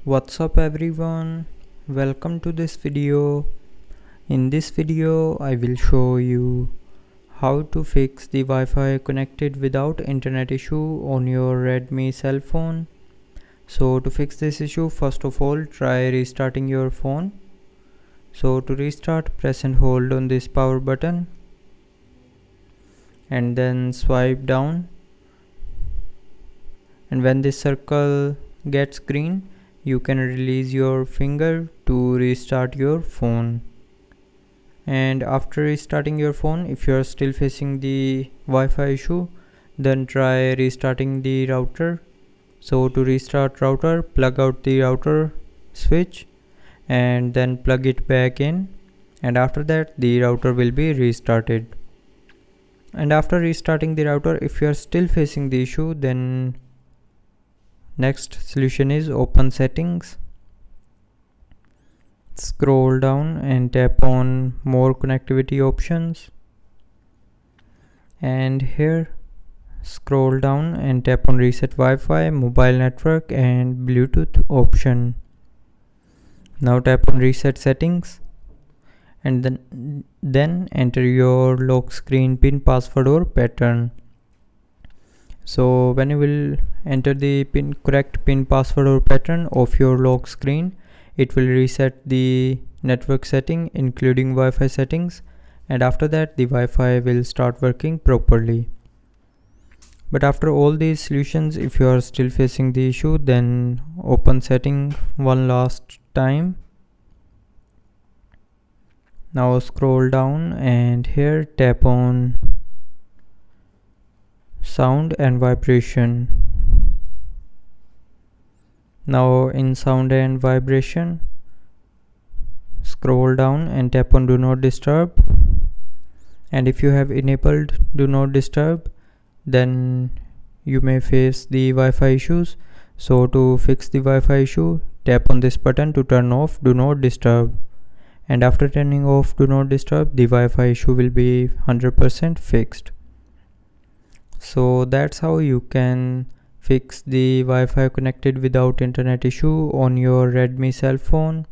What's up everyone, welcome to this video. In this video I will show you how to fix the Wi-Fi connected without internet issue on your Redmi cell phone. So to fix this issue, first of all try restarting your phone. So to restart, press and hold on this power button and then swipe down, and when this circle gets green you can release your finger to restart your phone. And after restarting your phone, if you are still facing the Wi-Fi issue, then try restarting the router. So to restart router, plug out the router switch and then plug it back in, and after that the router will be restarted. And after restarting the router, if you are still facing the issue, then next solution is open settings. Scroll down and tap on more connectivity options, and here scroll down and tap on reset Wi-Fi, mobile network and Bluetooth option. Now tap on reset settings and then enter your lock screen pin, password or pattern. So when you will enter the correct pin, password or pattern of your lock screen, it will reset the network setting including Wi-Fi settings, and after that the Wi-Fi will start working properly. But after all these solutions, if you are still facing the issue, then open setting one last time. Now scroll down and here tap on sound and vibration. Now in sound and vibration, scroll down and tap on do not disturb, and if you have enabled do not disturb, then you may face the Wi-Fi issues. So to fix the Wi-Fi issue, tap on this button to turn off do not disturb, and after turning off do not disturb, the Wi-Fi issue will be 100% fixed. So that's how you can fix the Wi-Fi connected without internet issue on your Redmi cell phone.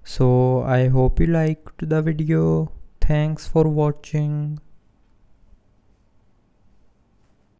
So I hope you liked the video. Thanks for watching.